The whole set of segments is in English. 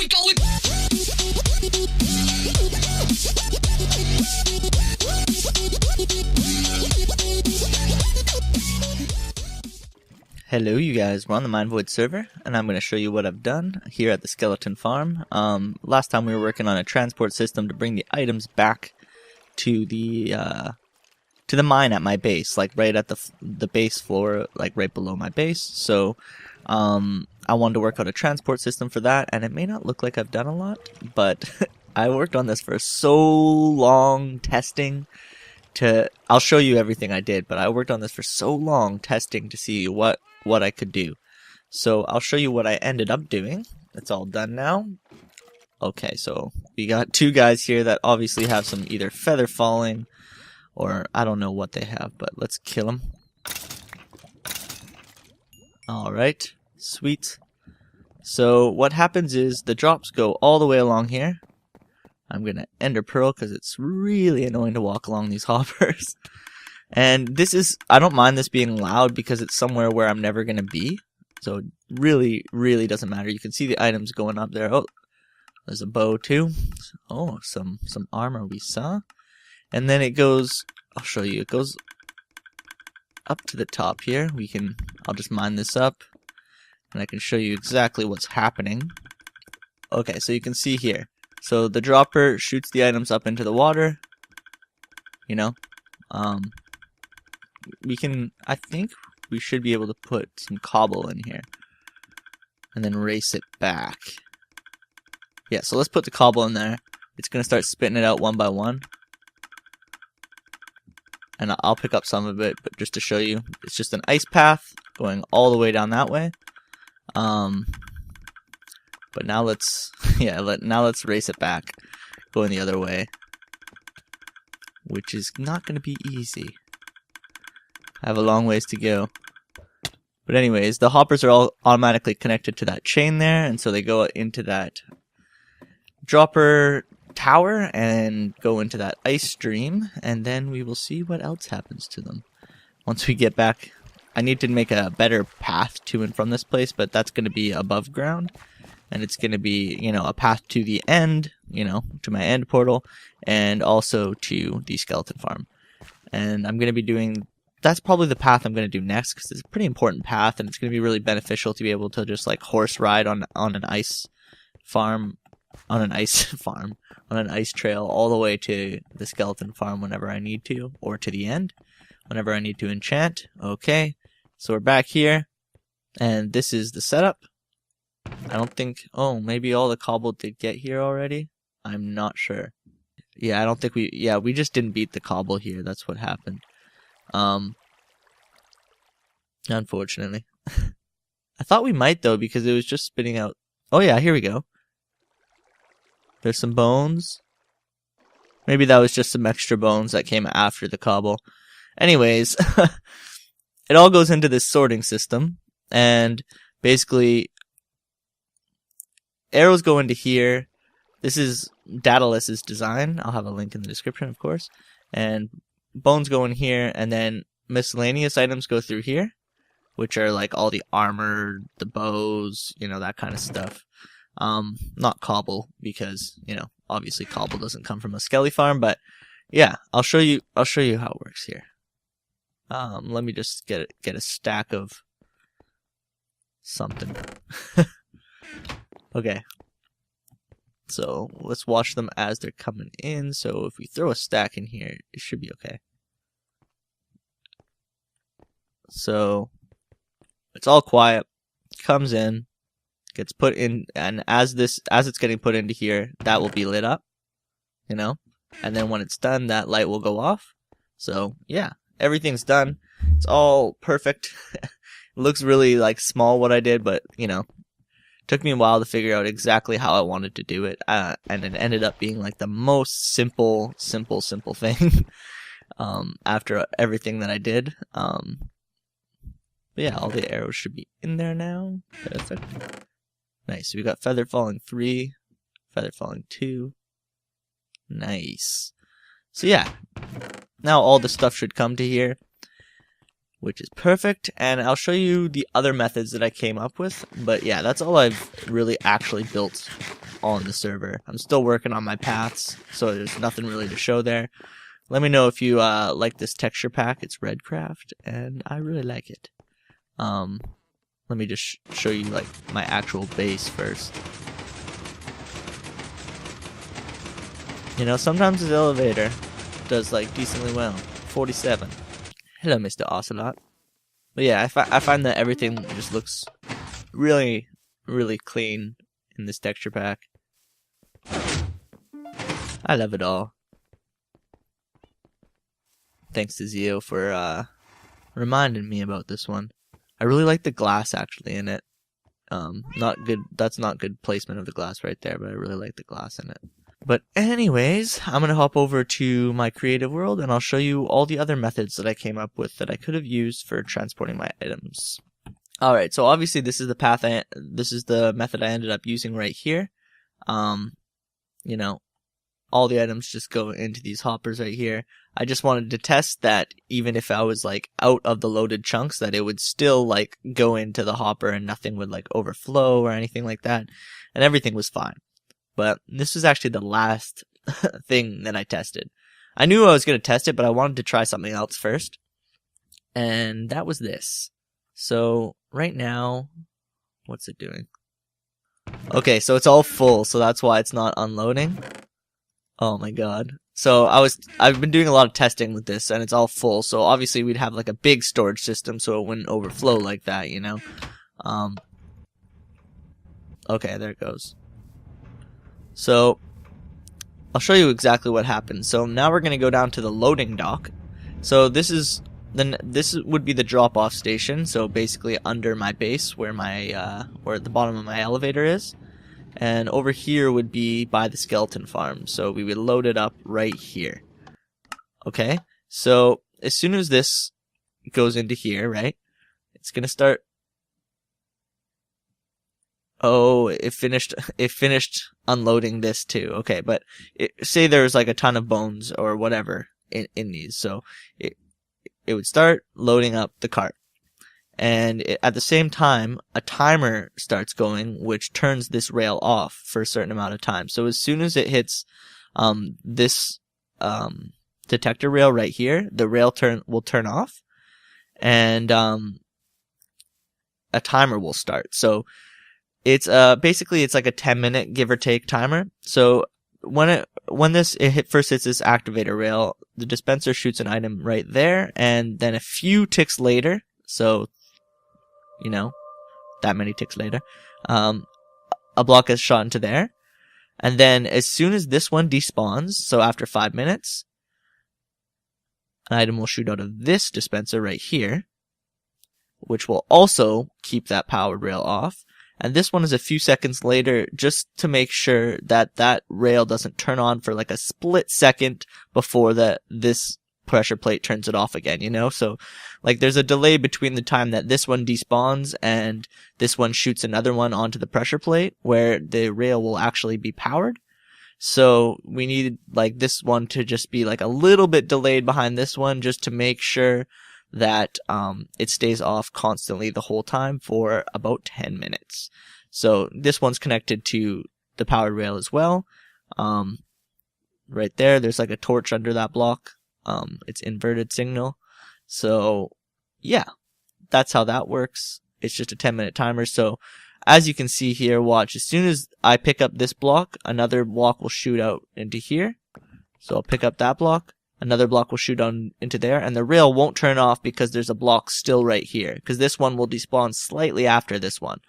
we going. Hello you guys, we're on the Minevoid server, and I'm going to show you what I've done here at the skeleton farm. Last time we were working on a transport system to bring the items back to the mine at my base, like right at the base floor, like right below my base. So I wanted to work out a transport system for that, and it may not look like I've done a lot, but I worked on this for so long testing. I'll show you everything I did, but I worked on this for so long testing to see what I could do. So I'll show you what I ended up doing. It's all done now. Okay, so we got two guys here that obviously have some either feather falling or I don't know what they have, but let's kill them. Alright, sweet. So what happens is the drops go all the way along here. I'm gonna ender pearl because it's really annoying to walk along these hoppers. And this is, I don't mind this being loud because it's somewhere where I'm never gonna be. So it really doesn't matter. You can see the items going up there. Oh, there's a bow too. Oh, some armor we saw. And then it goes, I'll show you, it goes up to the top here. I'll just mine this up and I can show you exactly what's happening. Okay, so you can see here. So the dropper shoots the items up into the water, you know. I think we should be able to put some cobble in here and then race it back. Yeah, so let's put the cobble in there. It's going to start spitting it out one by one. And I'll pick up some of it, but just to show you, it's just an ice path going all the way down that way. But now let's race it back, going the other way, which is not going to be easy. I have a long ways to go. But anyways, the hoppers are all automatically connected to that chain there, and so they go into that dropper tower and go into that ice stream, and then we will see what else happens to them. Once we get back, I need to make a better path to and from this place, but that's going to be above ground. And it's going to be, you know, a path to the end, you know, to my end portal, and also to the skeleton farm. And I'm going to be doing, that's probably the path I'm going to do next, because it's a pretty important path, and it's going to be really beneficial to be able to just like horse ride on an ice farm, on an ice trail all the way to the skeleton farm whenever I need to, or to the end, whenever I need to enchant. Okay, so we're back here, and this is the setup. I don't think, oh, maybe all the cobble did get here already? I'm not sure. Yeah, I don't think we just didn't beat the cobble here. That's what happened. Unfortunately. I thought we might though, because it was just spitting out. Oh yeah, here we go. There's some bones. Maybe that was just some extra bones that came after the cobble. Anyways, it all goes into this sorting system, and basically arrows go into here. This is Daedalus' design. I'll have a link in the description, of course. And bones go in here, and then miscellaneous items go through here, which are like all the armor, the bows, you know, that kind of stuff. Not cobble, because, you know, obviously cobble doesn't come from a skelly farm, but yeah, I'll show you how it works here. Let me just get a stack of something. Okay, so let's watch them as they're coming in. So if we throw a stack in here, it should be okay. So it's all quiet, comes in, gets put in, and as it's getting put into here, that will be lit up, you know, and then when it's done, that light will go off. So yeah, everything's done. It's all perfect. It looks really like small what I did, but you know, took me a while to figure out exactly how I wanted to do it, and it ended up being like the most simple thing after everything that I did. But yeah, all the arrows should be in there now. Perfect. Nice. So we got feather falling 3, feather falling 2. Nice. So yeah, now all the stuff should come to here, which is perfect, and I'll show you the other methods that I came up with. But yeah, that's all I've really actually built on the server. I'm still working on my paths, so there's nothing really to show there. Let me know if you like this texture pack. It's Redcraft, and I really like it. Let me just show you like my actual base first. You know, sometimes this elevator does like decently well. 47. Hello, Mr. Ocelot. But yeah, I find that everything just looks really, really clean in this texture pack. I love it all. Thanks to Zio for reminding me about this one. I really like the glass actually in it. Not good. That's not good placement of the glass right there, but I really like the glass in it. But anyways, I'm going to hop over to my creative world and I'll show you all the other methods that I came up with that I could have used for transporting my items. Alright, so obviously this is the path this is the method I ended up using right here. You know, all the items just go into these hoppers right here. I just wanted to test that even if I was like out of the loaded chunks, that it would still like go into the hopper and nothing would like overflow or anything like that. And everything was fine. But this was actually the last thing that I tested. I knew I was going to test it, but I wanted to try something else first. And that was this. So right now, what's it doing? Okay, so it's all full, so that's why it's not unloading. Oh my god. So I've been doing a lot of testing with this and it's all full, so obviously we'd have like a big storage system so it wouldn't overflow like that, you know. Okay, there it goes. So I'll show you exactly what happened. So now we're going to go down to the loading dock. So this would be the drop-off station. So basically under my base, where where at the bottom of my elevator is, and over here would be by the skeleton farm. So we would load it up right here. Okay. So as soon as this goes into here, right, it's going to start. Oh, it finished unloading this too. Okay, but say there's like a ton of bones or whatever in these. So it would start loading up the cart. And at the same time, a timer starts going, which turns this rail off for a certain amount of time. So as soon as it hits this detector rail right here, the rail will turn off, and a timer will start. So it's basically it's like a 10-minute give or take timer. So when it first hits this activator rail, the dispenser shoots an item right there, and then a few ticks later, so you know, that many ticks later, a block is shot into there, and then as soon as this one despawns, so after 5 minutes, an item will shoot out of this dispenser right here, which will also keep that powered rail off. And this one is a few seconds later, just to make sure that that rail doesn't turn on for like a split second before this pressure plate turns it off again, you know? So like there's a delay between the time that this one despawns and this one shoots another one onto the pressure plate where the rail will actually be powered. So we needed like this one to just be like a little bit delayed behind this one, just to make sure that it stays off constantly the whole time for about 10 minutes. So this one's connected to the powered rail as well. Right there's like a torch under that block. It's inverted signal. So yeah, that's how that works. It's just a 10-minute timer. So as you can see here, watch, as soon as I pick up this block, another block will shoot out into here. So I'll pick up that block. Another block will shoot on into there, and the rail won't turn off because there's a block still right here, because this one will despawn slightly after this one.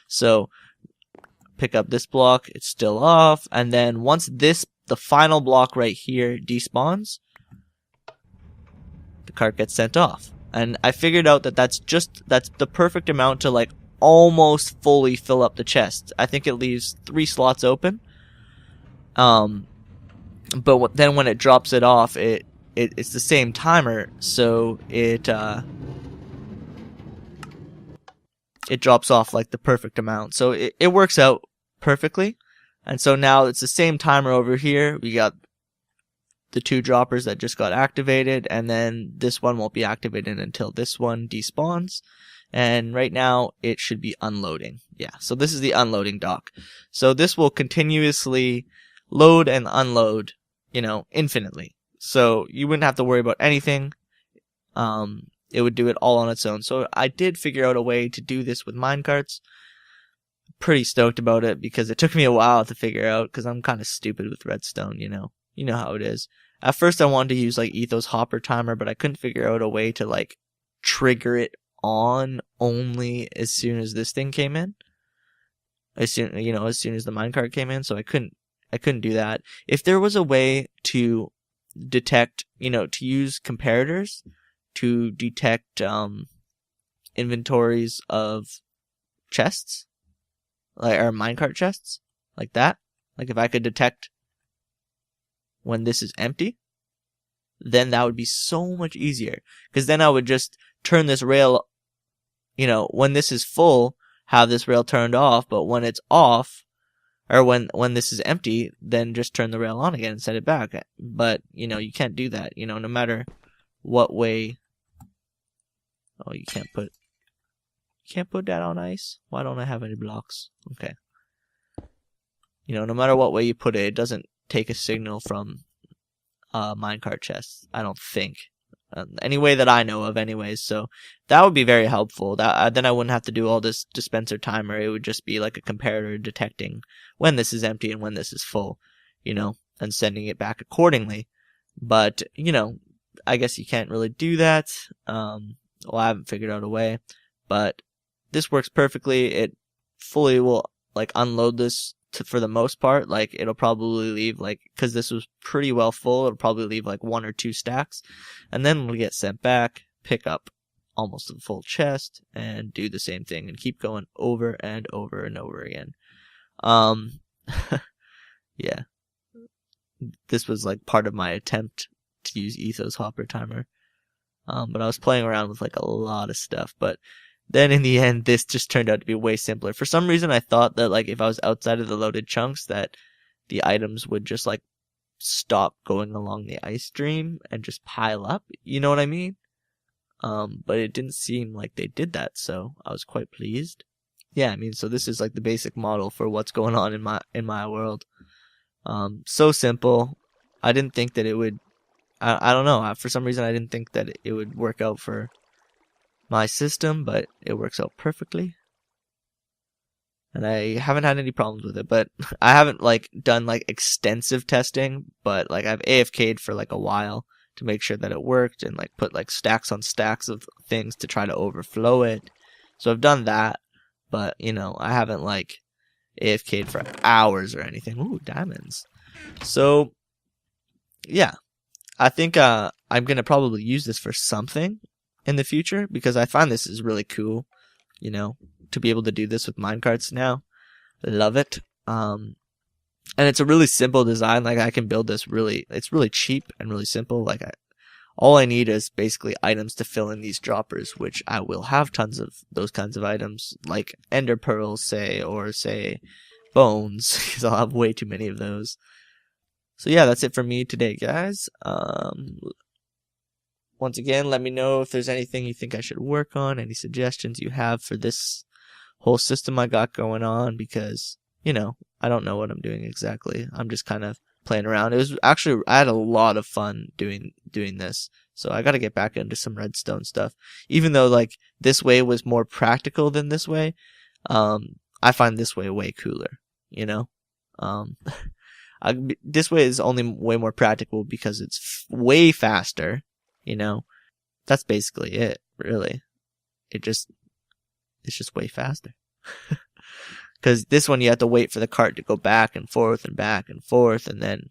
So pick up this block, it's still off, and then once the final block right here despawns, the cart gets sent off. And I figured out that that's the perfect amount to like almost fully fill up the chest. I think it leaves 3 slots open. But then when it drops it off, it's the same timer, so it drops off like the perfect amount. So it works out perfectly. And so now it's the same timer over here. We got the 2 droppers that just got activated, and then this one won't be activated until this one despawns. And right now it should be unloading. Yeah, so this is the unloading dock. So this will continuously load and unload, infinitely. So you wouldn't have to worry about anything. It would do it all on its own. So I did figure out a way to do this with minecarts. Pretty stoked about it because it took me a while to figure out because I'm kind of stupid with redstone, You know how it is. At first I wanted to use like Ethos Hopper Timer, but I couldn't figure out a way to like trigger it on only as soon as this thing came in. As soon as the minecart came in, so I couldn't do that. If there was a way to detect, to use comparators to detect inventories of chests, like or minecart chests, like that. Like if I could detect when this is empty, then that would be so much easier. Because then I would just turn this rail, when this is full, have this rail turned off, but when it's off, or when this is empty, then just turn the rail on again and set it back. But, you can't do that, no matter what way. Oh, you can't put that on ice? Why don't I have any blocks? Okay. No matter what way you put it, it doesn't take a signal from minecart chests, I don't think. Any way that I know of anyways, so that would be very helpful. Then I wouldn't have to do all this dispenser timer. It would just be like a comparator detecting when this is empty and when this is full, and sending it back accordingly. But, I guess you can't really do that. Well, I haven't figured out a way, but this works perfectly. It fully will like unload this for the most part. Like it'll probably leave because this was pretty well full, it'll probably leave like 1 or 2 stacks, and then we'll get sent back, pick up almost a full chest, and do the same thing and keep going over and over and over again. Yeah, this was like part of my attempt to use Ethos Hopper Timer, but I was playing around with like a lot of stuff, but then in the end, this just turned out to be way simpler. For some reason, I thought that like if I was outside of the loaded chunks, that the items would just like stop going along the ice stream and just pile up. You know what I mean? But it didn't seem like they did that, so I was quite pleased. Yeah, so this is like the basic model for what's going on in my world. So simple. I didn't think that it would. I don't know. For some reason, I didn't think that it would work out for my system, but it works out perfectly. And I haven't had any problems with it, but I haven't like done like extensive testing, but like I've AFK'd for like a while to make sure that it worked and like put like stacks on stacks of things to try to overflow it. So I've done that, but I haven't like AFK'd for hours or anything. Ooh, diamonds. So yeah, I think I'm gonna probably use this for something in the future because I find this is really cool, to be able to do this with minecarts now. Love it. And it's a really simple design. Like I can build this it's really cheap and really simple. Like all I need is basically items to fill in these droppers, which I will have tons of those kinds of items, like ender pearls, or bones, because I'll have way too many of those. So yeah, that's it for me today, guys. Once again, let me know if there's anything you think I should work on, any suggestions you have for this whole system I got going on, because, I don't know what I'm doing exactly. I'm just kind of playing around. It was actually, I had a lot of fun doing this, so I got to get back into some redstone stuff. Even though, like, this way was more practical than this way, I find this way cooler, this way is only way more practical because it's way faster. That's basically it, really. It's just way faster. Because this one you have to wait for the cart to go back and forth, and then,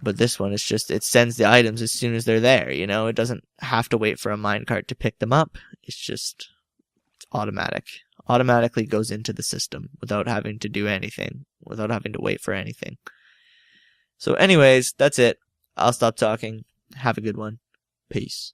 but this one it's just, it sends the items as soon as they're there, it doesn't have to wait for a minecart to pick them up. It's automatic. Automatically goes into the system without having to do anything, without having to wait for anything. So anyways, that's it. I'll stop talking. Have a good one. Peace.